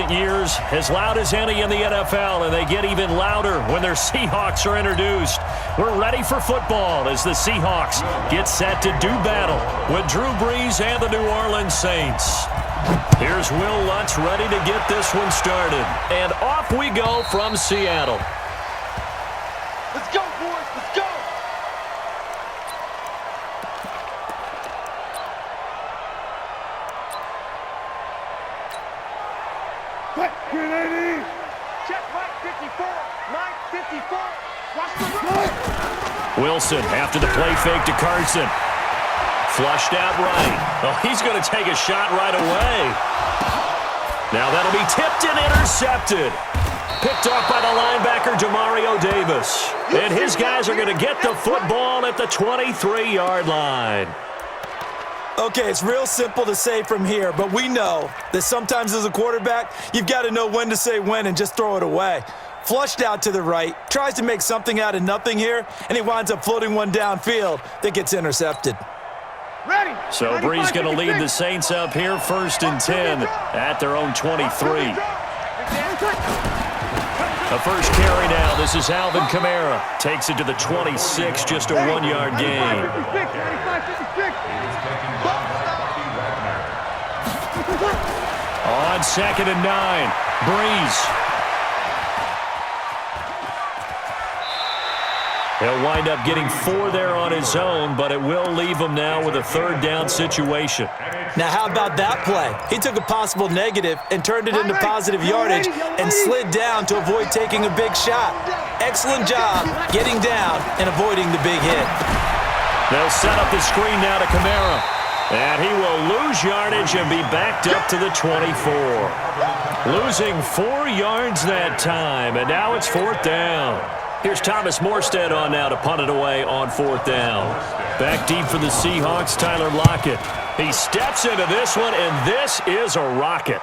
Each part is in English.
recent years, as loud as any in the NFL, and they get even louder when their Seahawks are introduced. We're ready for football as the Seahawks get set to do battle with Drew Brees and the New Orleans Saints. Here's Will Lutz ready to get this one started. And off we go from Seattle. Let's go, boys. Let's go. Check Mike 54. Mike 54. Watch the run. Wilson after the play fake to Carson. Flushed out right. Oh, he's going to take a shot right away. Now that'll be tipped and intercepted. Picked off by the linebacker, Demario Davis. And his guys are going to get the football at the 23-yard line. Okay, it's real simple to say from here, but we know that sometimes as a quarterback, you've got to know when to say when and just throw it away. Flushed out to the right, tries to make something out of nothing here, and he winds up floating one downfield that gets intercepted. Ready. So Brees going to lead the Saints up here, 1st and 10 at their own 23. The first carry now. This is Alvin Kamara. Takes it to the 26, just a 1-yard gain. On 2nd and 9, Brees. He'll wind up getting 4 there on his own, but it will leave him now with a 3rd down situation. Now, how about that play? He took a possible negative and turned it into positive yardage and slid down to avoid taking a big shot. Excellent job getting down and avoiding the big hit. They'll set up the screen now to Kamara. And he will lose yardage and be backed up to the 24. Losing 4 yards that time, and now it's 4th down. Here's Thomas Morstead on now to punt it away on 4th down. Back deep for the Seahawks, Tyler Lockett. He steps into this one, and this is a rocket.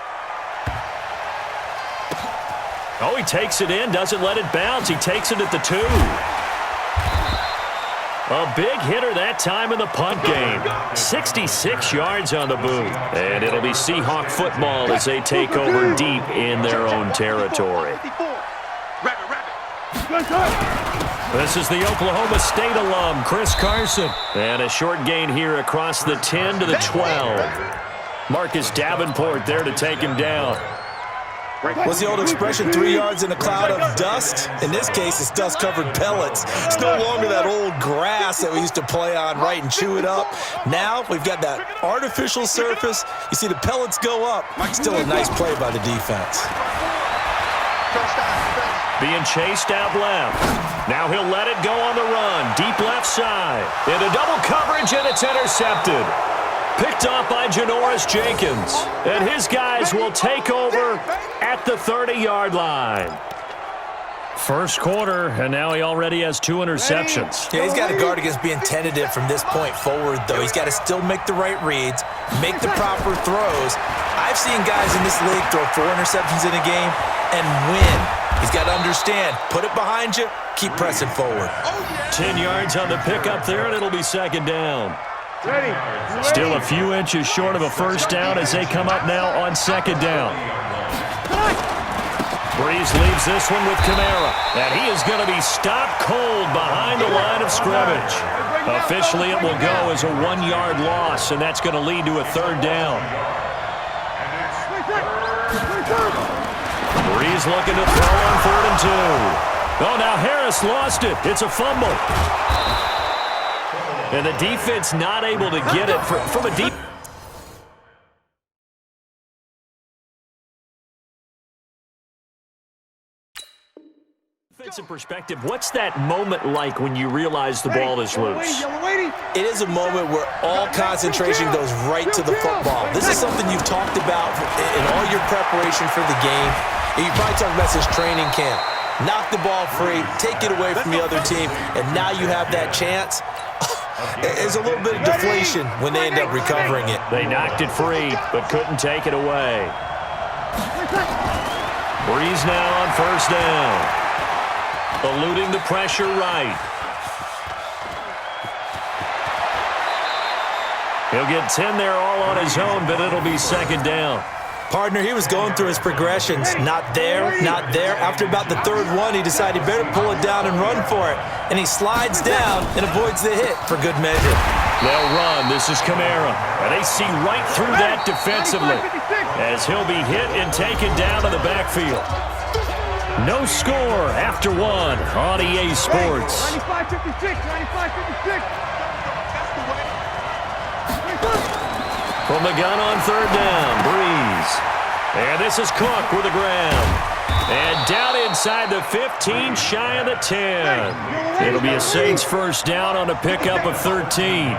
Oh, he takes it in, doesn't let it bounce. He takes it at the 2. A big hitter that time in the punt game. 66 yards on the boot. And it'll be Seahawk football as they take over deep in their own territory. This is the Oklahoma State alum, Chris Carson. And a short gain here across the 10 to the 12. Marcus Davenport there to take him down. What's the old expression, 3 yards in a cloud of dust? In this case, it's dust-covered pellets. It's no longer that old grass that we used to play on, right, and chew it up. Now we've got that artificial surface. You see the pellets go up. Still a nice play by the defense. Being chased out left. Now he'll let it go on the run. Deep left side. Into double coverage, and it's intercepted. Picked off by Janoris Jenkins. And his guys will take over at the 30-yard line. First quarter, and now he already has 2 interceptions. Yeah, he's got to guard against being tentative from this point forward, though. He's got to still make the right reads, make the proper throws. I've seen guys in this league throw 4 interceptions in a game and win. He's got to understand, put it behind you, keep pressing forward. 10 yards on the pickup there, and it'll be 2nd down. Still a few inches short of a 1st down as they come up now on 2nd down. Brees leaves this one with Kamara, and he is going to be stopped cold behind the line of scrimmage. Officially, it will go as a 1-yard loss, and that's going to lead to a 3rd down. Brees looking to throw on 4th and 2. Oh, now Harris lost it. It's a fumble. And the defense not able to get it from a deep. Defensive perspective, what's that moment like when you realize the ball is loose? It is a moment where all concentration goes right to the football. This is something you've talked about in all your preparation for the game. And you probably talked about this training camp. Knock the ball free, take it away from the other team, and now you have that chance. There's a little bit of deflation when they end up recovering it. They knocked it free, but couldn't take it away. Brees now on 1st down. Eluding the pressure right. He'll get 10 there all on his own, but it'll be 2nd down. Partner, he was going through his progressions. Not there, not there. After about the third one, he decided he better pull it down and run for it. And he slides down and avoids the hit for good measure. They'll run. This is Kamara. And they see right through that defensively as he'll be hit and taken down to the backfield. No score after one on EA Sports. 95-56, 95-56. From the gun on third down, Breeze. And this is Cook with the ground. And down inside the 15, shy of the 10. It'll be a Saints first down on a pickup of 13.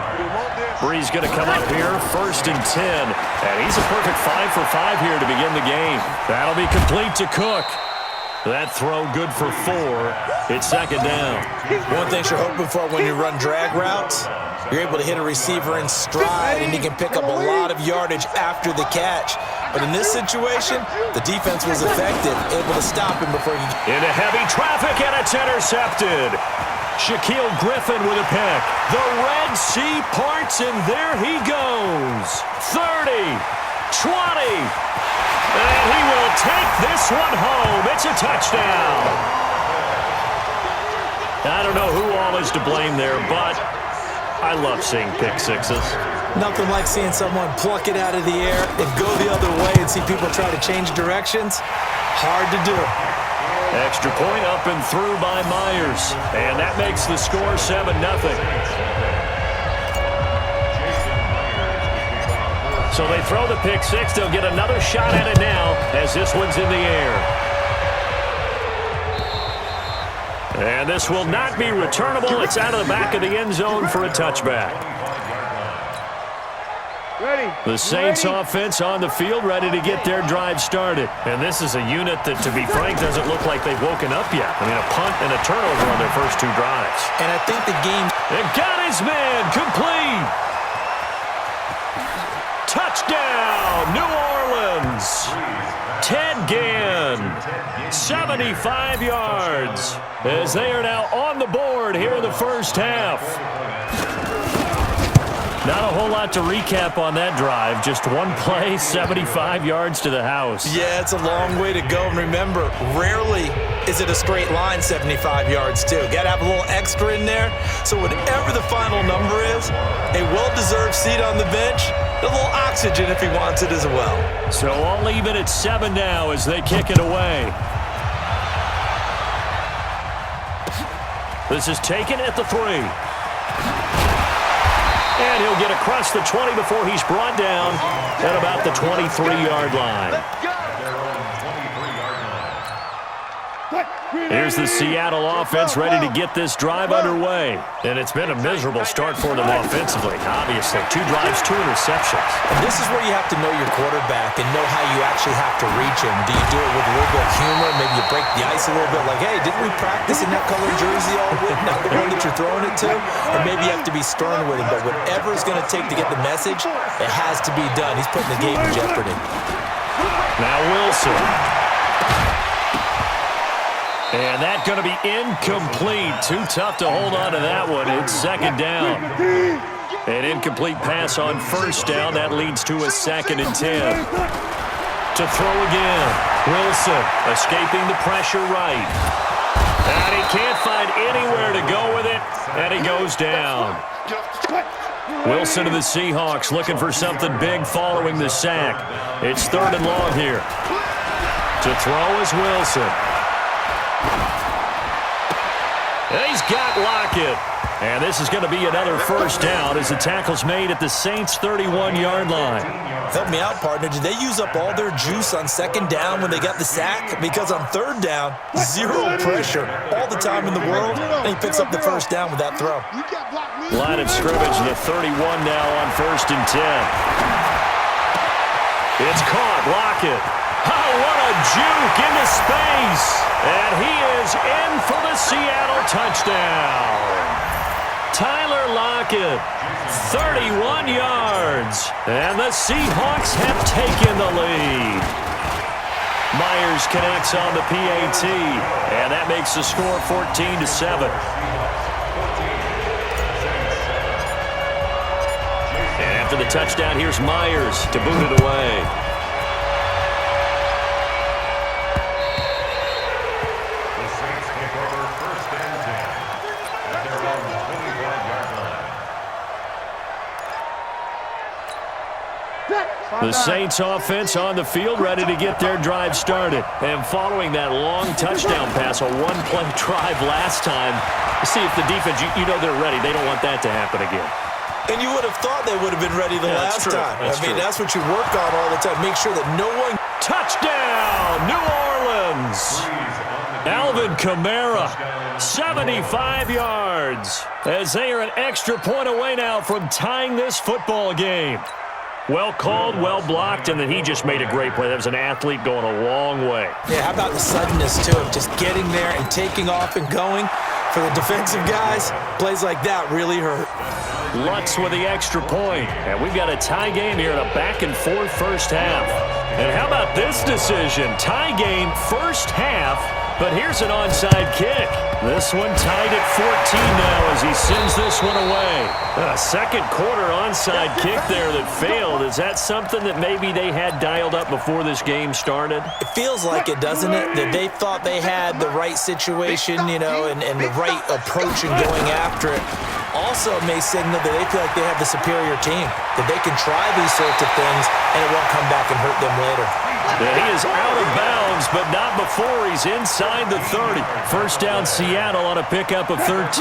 Breeze going to come up here, 1st and 10. And he's a perfect 5 for 5 here to begin the game. That'll be complete to Cook. That throw good for 4. It's second down. One thing you're hoping for when you run drag routes, you're able to hit a receiver in stride, and he can pick up a lot of yardage after the catch. But in this situation, the defense was effective, able to stop him before he... Into heavy traffic, and it's intercepted. Shaquille Griffin with a pick. The Red Sea parts, and there he goes. 30, 20... And he will take this one home. It's a touchdown. I don't know who all is to blame there, but I love seeing pick sixes. Nothing like seeing someone pluck it out of the air and go the other way and see people try to change directions. Hard to do. Extra point up and through by Myers. And that makes the score 7-0. So they throw the pick six. They'll get another shot at it now as this one's in the air. And this will not be returnable. It's out of the back of the end zone for a touchback. The Saints offense on the field, ready to get their drive started. And this is a unit that, to be frank, doesn't look like they've woken up yet. I mean, a punt and a turnover on their first 2 drives. And I think the game... And got his man complete. Touchdown, New Orleans. Ted Ginn, 75 yards, as they are now on the board here in the first half. Not a whole lot to recap on that drive. Just one play, 75 yards to the house. Yeah, it's a long way to go. And remember, rarely is it a straight line 75 yards, too. Got to have a little extra in there. So whatever the final number is, a well-deserved seat on the bench, a little oxygen if he wants it as well. So all even at 7 now as they kick it away. This is taken at the 3. And he'll get across the 20 before he's brought down at about the 23-yard line. Here's the Seattle offense ready to get this drive underway. And it's been a miserable start for them offensively. Obviously, 2 drives, 2 interceptions. And this is where you have to know your quarterback and know how you actually have to reach him. Do you do it with a little bit of humor? Maybe you break the ice a little bit like, hey, didn't we practice in that colored jersey all week? Not the one that you're throwing it to? Or maybe you have to be stern with him. But whatever it's going to take to get the message, it has to be done. He's putting the game in jeopardy. Now Wilson. And that's going to be incomplete. Too tough to hold on to that one. It's second down. An incomplete pass on first down. That leads to a 2nd and 10. To throw again. Wilson escaping the pressure right. And he can't find anywhere to go with it. And he goes down. Wilson of the Seahawks looking for something big following the sack. It's 3rd and long here. To throw is Wilson. And he's got Lockett. And this is going to be another first down as the tackle's made at the Saints' 31-yard line. Help me out, partner. Did they use up all their juice on 2nd down when they got the sack? Because on 3rd down, 0 pressure all the time in the world, and he picks up the first down with that throw. Line of scrimmage, the 31 now on 1st and 10. It's caught, Lockett. Oh, what a juke into space. And he is in for the Seattle touchdown. Tyler Lockett, 31 yards. And the Seahawks have taken the lead. Myers connects on the PAT. And that makes the score 14-7. And after the touchdown, here's Myers to boot it away. The Saints offense on the field, ready to get their drive started. And following that long touchdown pass, a one-play drive last time, see if the defense, you know they're ready. They don't want that to happen again. And you would have thought they would have been ready the last time. That's what you work on all the time. Make sure that no one... Touchdown, New Orleans! Alvin Kamara, 75 yards, as they are an extra point away now from tying this football game. Well called, well blocked, and then he just made a great play. That was an athlete going a long way. Yeah, how about the suddenness, too, of just getting there and taking off and going? For the defensive guys, plays like that really hurt. Lutz with the extra point, and we've got a tie game here in a back-and-forth first half. And how about this decision? Tie game first half, but here's an onside kick. This one tied at 14 now as he sends this one away. A second quarter onside kick there that failed. Is that something that maybe they had dialed up before this game started? It feels like it, doesn't it? That they thought they had the right situation, and the right approach in going after it. Also may signal that they feel like they have the superior team, that they can try these sorts of things and it won't come back and hurt them later. Yeah, he is out of bounds, but not before he's inside the 30. First down Seattle on a pickup of 13.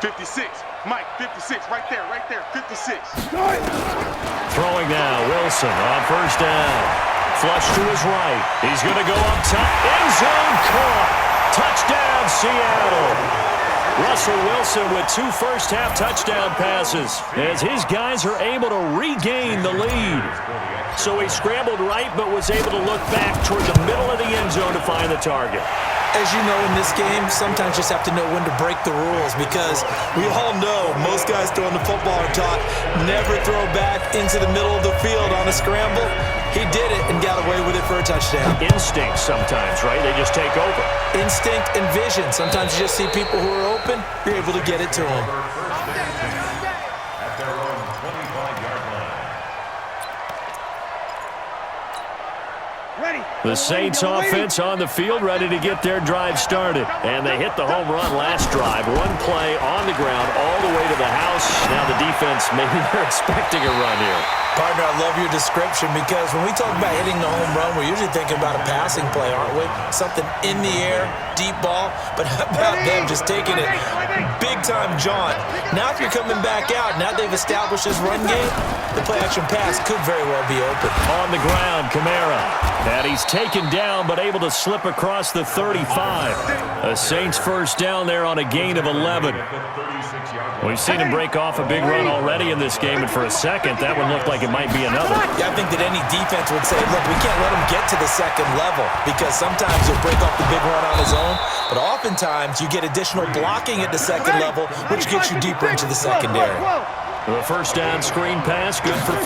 56. Mike, 56. Right there, 56. Throwing now, Wilson on first down. Flush to his right. He's going to go up top. End zone caught. Touchdown, Seattle. Russell Wilson with 2 first-half touchdown passes as his guys are able to regain the lead. So he scrambled right but was able to look back toward the middle of the end zone to find the target. As you know, in this game, sometimes you just have to know when to break the rules because we all know most guys throwing the football are taught never throw back into the middle of the field on a scramble. He did it and got away with it for a touchdown. Instinct sometimes, right? They just take over. Instinct and vision. Sometimes you just see people who are open, you're able to get it to them. At their own 25-yard line. The Saints offense on the field ready to get their drive started. And they hit the home run last drive. One play on the ground all the way to the house. Now the defense, maybe they're expecting a run here. Partner, I love your description because when we talk about hitting the home run, we're usually thinking about a passing play, aren't we? Something in the air, deep ball, but how about them just taking it big-time jaunt. Now if you're coming back out, now they've established this run game, the play-action pass could very well be open. On the ground, Kamara. And he's taken down but able to slip across the 35. A Saints first down there on a gain of 11. We've seen him break off a big run already in this game, and for a second, that one looked like it might be another. Yeah, I think that any defense would say, look, we can't let him get to the second level because sometimes he'll break off the big run on his own, but oftentimes you get additional blocking at the second level, which gets you deeper into the secondary. The first down screen pass, good for 5.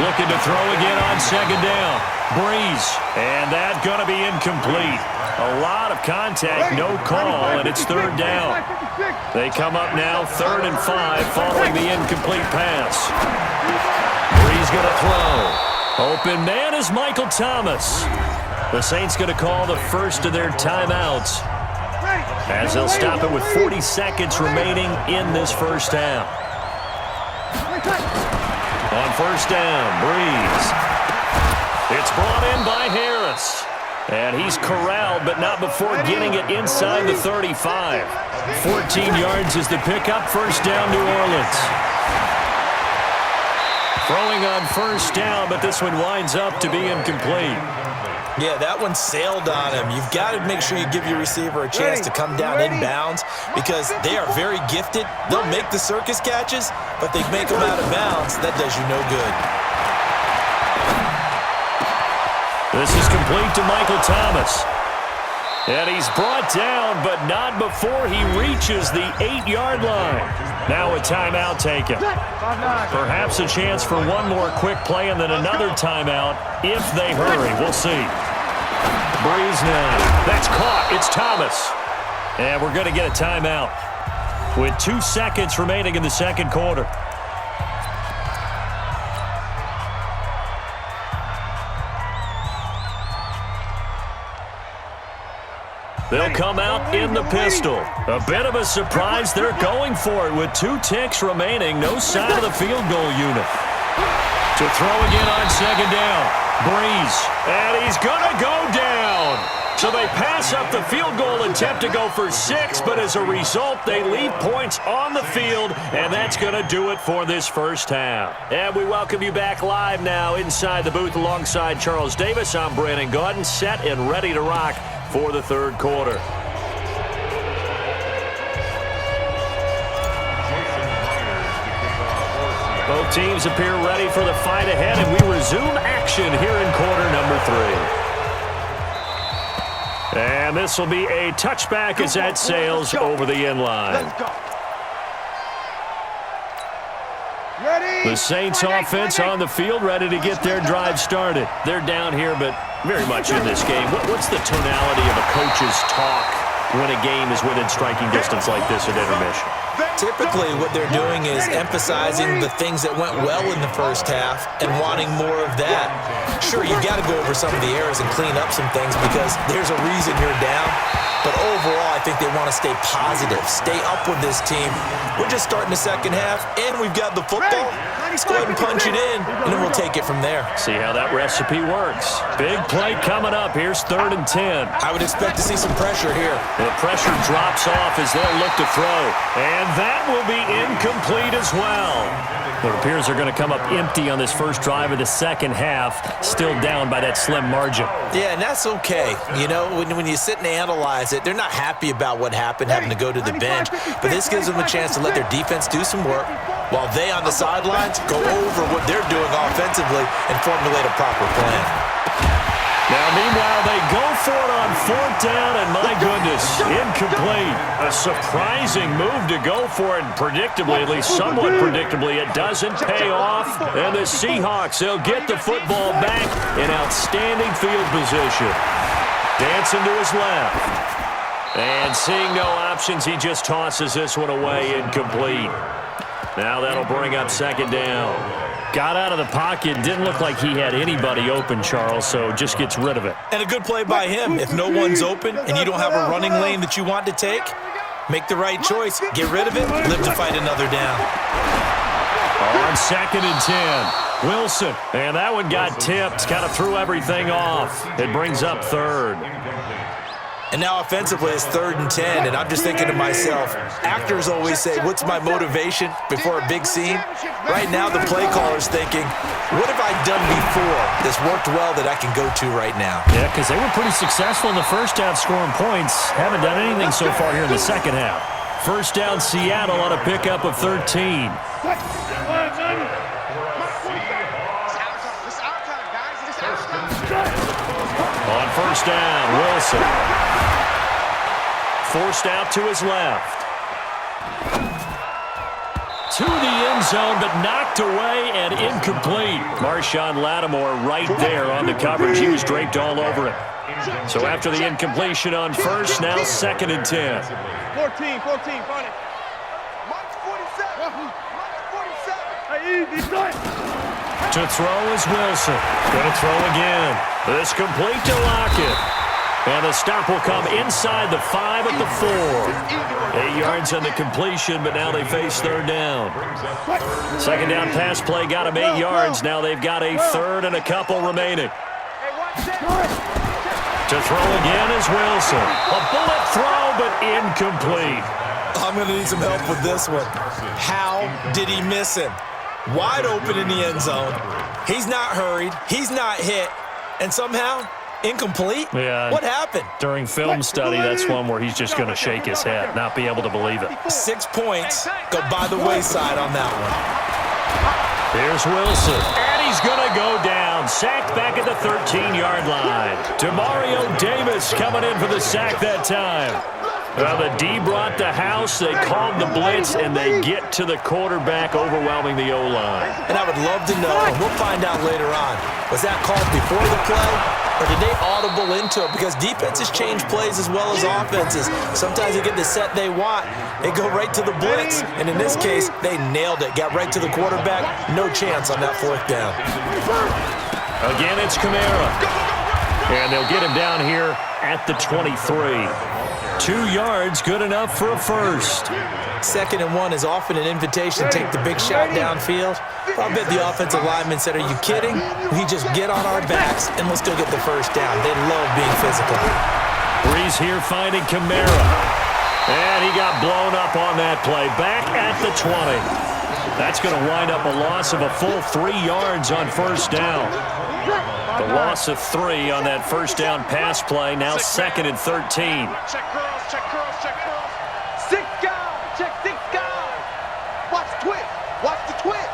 Looking to throw again on second down. Breeze, and that's going to be incomplete. A lot of contact, no call, and it's third down. They come up now, 3rd and 5, following the incomplete pass. Breeze going to throw. Open man is Michael Thomas. The Saints going to call the first of their timeouts, as they'll stop it with 40 seconds remaining in this first half. On first down, Breeze. It's brought in by Harris. And he's corralled, but not before getting it inside the 35. 14 yards is the pickup. First down, New Orleans. Throwing on first down, but this one winds up to be incomplete. Yeah, that one sailed on him. You've got to make sure you give your receiver a chance to come down inbounds because they are very gifted. They'll make the circus catches, but they make them out of bounds. That does you no good. This is complete to Michael Thomas. And he's brought down, but not before he reaches the 8-yard line. Now a timeout taken. Perhaps a chance for one more quick play and then another timeout if they hurry. We'll see. Breeze now. That's caught. It's Thomas. And we're going to get a timeout with 2 seconds remaining in the second quarter. They'll come out in the pistol. A bit of a surprise. They're going for it with 2 ticks remaining. No sign of the field goal unit. To throw again on second down. Breeze. And he's going to go down. So they pass up the field goal attempt to go for 6, but as a result, they leave points on the field, and that's going to do it for this first half. And we welcome you back live now inside the booth alongside Charles Davis. I'm Brandon Gaudin, set and ready to rock for the third quarter. Both teams appear ready for the fight ahead, and we resume action here in quarter number 3. And this will be a touchback as that sails over the end line. The Saints offense on the field, ready to get their drive started. They're down here, but very much in this game. What's the tonality of a coach's talk when a game is within striking distance like this at intermission? Typically, what they're doing is emphasizing the things that went well in the first half and wanting more of that. Sure, you've got to go over some of the errors and clean up some things because there's a reason you're down. But overall, I think they want to stay positive, stay up with this team. We're just starting the second half, and we've got the football. Let's go ahead and punch it in, and then we'll take it from there. See how that recipe works. Big play coming up. Here's 3rd and 10. I would expect to see some pressure here. The pressure drops off as they'll look to throw. And that will be incomplete as well. It appears they're going to come up empty on this first drive of the second half, still down by that slim margin. Yeah, and that's okay. You know, when you sit and analyze it, they're not happy about what happened, having to go to the bench. But this gives them a chance to let their defense do some work while they on the sidelines go over what they're doing offensively and formulate a proper plan. Now, meanwhile, they go for it on 4th down, and my goodness, incomplete. A surprising move to go for it, and predictably, at least somewhat predictably, it doesn't pay off. And the Seahawks, they'll get the football back in outstanding field position. Dancing to his left. And seeing no options, he just tosses this one away, incomplete. Now that'll bring up 2nd down. Got out of the pocket, didn't look like he had anybody open, Charles, so just gets rid of it. And a good play by him. If no one's open and you don't have a running lane that you want to take, make the right choice, get rid of it, live to fight another down. On 2nd and 10, Wilson. And that one got tipped, kind of threw everything off. It brings up 3rd. And now offensively, it's 3rd and 10, and I'm just thinking to myself, actors always say, what's my motivation before a big scene? Right now, the play caller's thinking, what have I done before that's worked well that I can go to right now? Yeah, because they were pretty successful in the first half scoring points. Haven't done anything so far here in the second half. 1st down, Seattle on a pickup of 13. On 1st down, Wilson. Forced out to his left. To the end zone, but knocked away and incomplete. Marshawn Lattimore right there on the coverage. He was draped all over it. So after the incompletion on 1st, now 2nd and 10. 14, find it. March 47. March 47. To throw is Wilson. Going to throw again. This complete to Lockett. And the stop will come inside the 5 at the 4. 8 yards on the completion, but now they face 3rd down. 2nd down pass play got them 8 yards. Now they've got a 3rd and a couple remaining. To throw again is Wilson. A bullet throw, but incomplete. I'm going to need some help with this one. How did he miss him? Wide open in the end zone. He's not hurried. He's not hit. And somehow, incomplete? Yeah. What happened? During film study, that's one where he's just going to shake his head, not be able to believe it. 6 points go by the wayside on that one. Here's Wilson. And he's going to go down. Sacked back at the 13-yard line. Demario Davis coming in for the sack that time. Well, the D brought the house, they called the blitz, and they get to the quarterback, overwhelming the O-line. And I would love to know, and we'll find out later on, was that called before the play, or did they audible into it? Because defenses change plays as well as offenses. Sometimes they get the set they want. They go right to the blitz, and in this case, they nailed it. Got right to the quarterback. No chance on that 4th down. Again, it's Kamara. And they'll get him down here at the 23. 2 yards, good enough for a first. 2nd and 1 is often an invitation to take the big shot downfield. I'll bet the offensive lineman said, "Are you kidding? We just get on our backs and let's go get the first down." They love being physical. Breeze here finding Kamara. And he got blown up on that play. Back at the 20. That's going to wind up a loss of a full 3 yards on first down. The loss of 3 on that first down pass play. Now 2nd and 13. Check girls, check girls, check girls. 6 guys, check 6 guys. Watch the twist, watch the twist.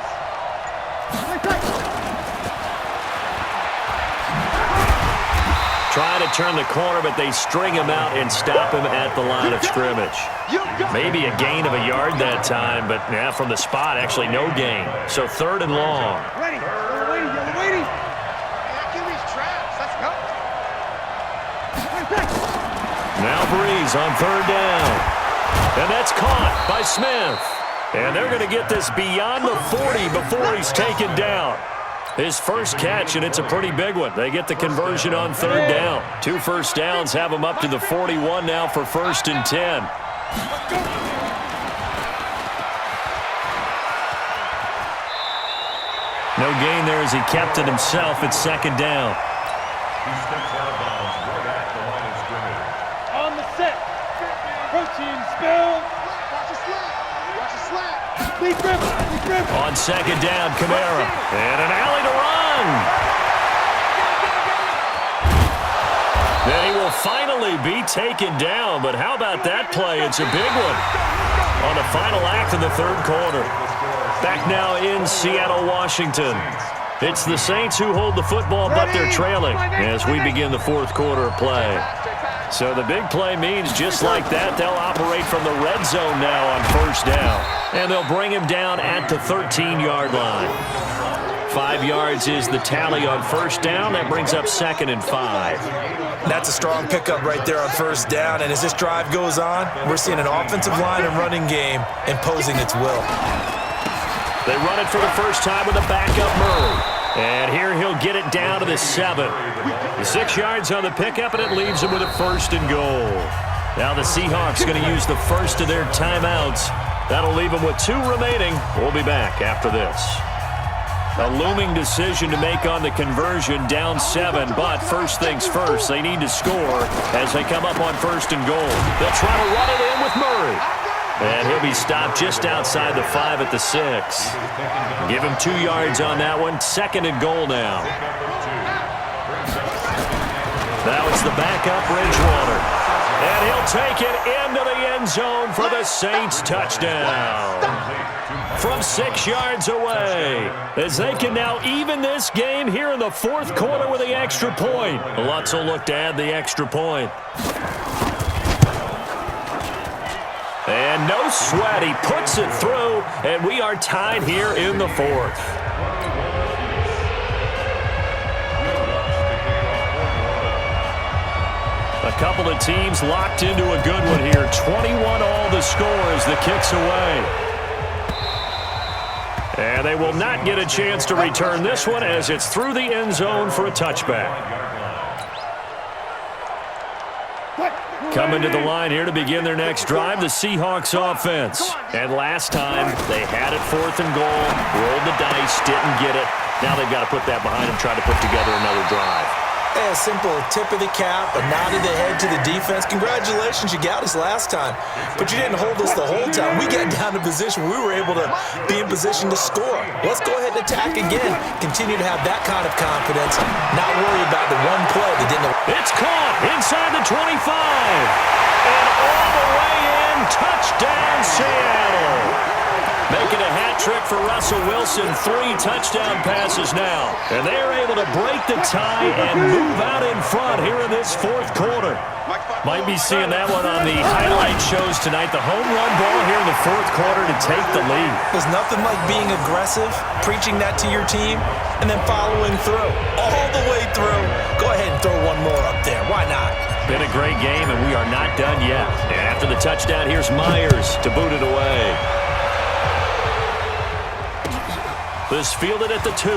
Trying to turn the corner, but they string him out and stop him at the line of scrimmage. Maybe a gain of a yard that time, but yeah, from the spot, actually no gain. So 3rd and long. Ready, yellow lady, yellow lady. I can reach traps, let's go. Now Breeze on 3rd down. And that's caught by Smith. And they're going to get this beyond the 40 before he's taken down. His first catch, and it's a pretty big one. They get the conversion on 3rd down. 2 first downs have them up to the 41 now for 1st and 10. No gain there as he kept it himself at 2nd down. He steps out of bounds right at the line of scrimmage. On the set. Protein spill. Watch a slap. Watch a slap. Lead dribble. Lead dribble. On 2nd down, Kamara. And an alley to run. Then he will finally be taken down. But how about that play? It's a big one on the final act of the 3rd quarter. Back now in Seattle, Washington. It's the Saints who hold the football, but they're trailing as we begin the 4th quarter of play. So the big play means just like that, they'll operate from the red zone now on 1st down. And they'll bring him down at the 13-yard line. 5 yards is the tally on 1st down. That brings up 2nd and 5. That's a strong pickup right there on 1st down. And as this drive goes on, we're seeing an offensive line and running game imposing its will. They run it for the first time with a backup Murray. And here he'll get it down to the 7. The 6 yards on the pickup, and it leaves him with a 1st and goal. Now the Seahawks going to use the first of their timeouts. That'll leave them with 2 remaining. We'll be back after this. A looming decision to make on the conversion, down 7, but first things first, they need to score as they come up on 1st and goal. They'll try to run it in with Murray. And he'll be stopped just outside the 5 at the 6. Give him 2 yards on that one. 2nd and goal now. Now it's the backup Bridgewater. And he'll take it into the end zone for the Saints touchdown. From 6 yards away, as they can now even this game here in the 4th quarter with the extra point. Lutz will look to add the extra point. And no sweat, he puts it through, and we are tied here in the 4th. A couple of teams locked into a good one here. 21 all the score as the kick's away. And they will not get a chance to return this one as it's through the end zone for a touchback. Coming to the line here to begin their next drive, the Seahawks offense. And last time, they had it 4th and goal, rolled the dice, didn't get it. Now they've got to put that behind them, try to put together another drive. A simple tip of the cap, a nod of the head to the defense. Congratulations, you got us last time. But you didn't hold us the whole time. We got down to position where we were able to be in position to score. Let's go ahead and attack again. Continue to have that kind of confidence. Not worry about the one play that didn't... It's caught inside the 25. And all the way in, touchdown Seattle. Making a hat trick for Russell Wilson. 3 touchdown passes now. And they are able to break the tie and move out in front here in this 4th quarter. Might be seeing that one on the highlight shows tonight. The home run ball here in the 4th quarter to take the lead. There's nothing like being aggressive, preaching that to your team, and then following through. All the way through. Go ahead and throw one more up there. Why not? Been a great game, and we are not done yet. And after the touchdown, here's Myers to boot it away. This fielded at the 2.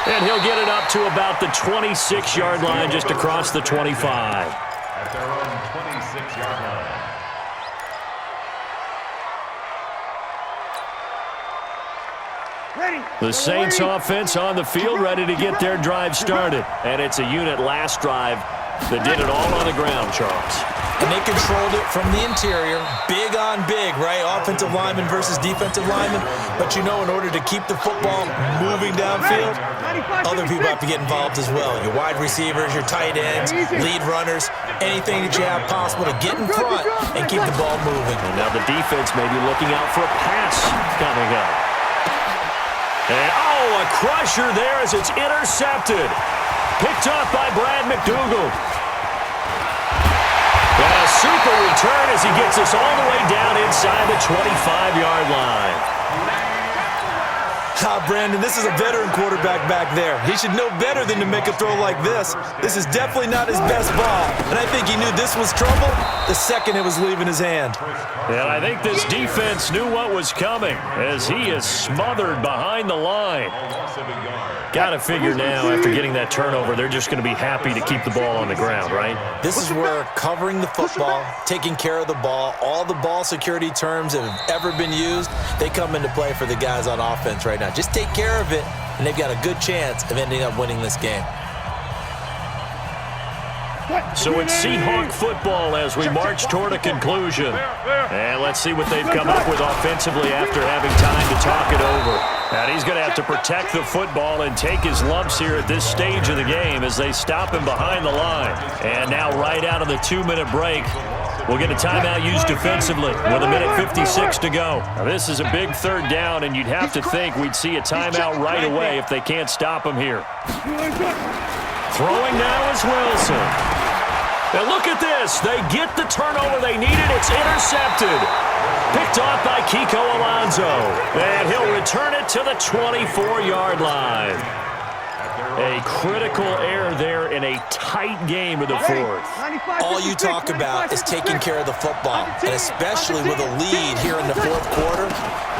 And he'll get it up to about the 26-yard line, just across the 25. At their own 26-yard line. The Saints offense on the field, ready to get their drive started. And it's a unit last drive that did it all on the ground, Charles. And they controlled it from the interior. Big on big, right? Offensive lineman versus defensive lineman. But you know, in order to keep the football moving downfield, other people have to get involved as well. Your wide receivers, your tight ends, lead runners, anything that you have possible to get in front and keep the ball moving. And now the defense may be looking out for a pass coming up. And, a crusher there as it's intercepted. Picked up by Brad McDougal. And a super return as he gets us all the way down inside the 25-yard line. Brandon, this is a veteran quarterback back there. He should know better than to make a throw like this. This is definitely not his best ball. And I think he knew this was trouble the second it was leaving his hand. And I think this defense knew what was coming as he is smothered behind the line. Got to figure now, after getting that turnover, they're just going to be happy to keep the ball on the ground, right? This is where covering the football, taking care of the ball, all the ball security terms that have ever been used, they come into play for the guys on offense right now. Just take care of it, and they've got a good chance of ending up winning this game. So it's Seahawk football as we march toward a conclusion. And let's see what they've come up with offensively after having time to talk it over. And he's going to have to protect the football and take his lumps here at this stage of the game as they stop him behind the line. And now right out of the 2-minute break, we'll get a timeout used defensively with 1:56 to go. Now, this is a big third down, and you'd have to think we'd see a timeout right away if they can't stop him here. Throwing now is Wilson. And look at this. They get the turnover they needed. It's intercepted. Picked off by Kiko Alonso. And he'll return it to the 24-yard line. A critical error there in a tight game of the fourth. All you talk about is taking care of the football, and especially with a lead here in the fourth quarter,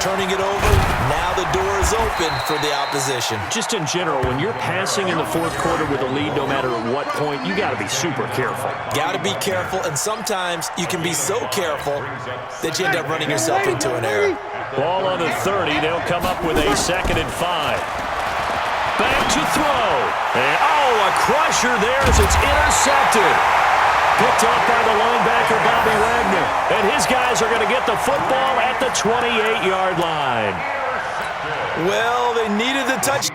turning it over, now the door is open for the opposition. Just in general, when you're passing in the fourth quarter with a lead, no matter at what point, you got to be super careful. Got to be careful, and sometimes you can be so careful that you end up running yourself into an error. Ball on the 30. They'll come up with a 2nd and 5. Back to throw. And, a crusher there as it's intercepted. Picked up by the linebacker, Bobby Wagner. And his guys are going to get the football at the 28-yard line. Well, they needed the touch.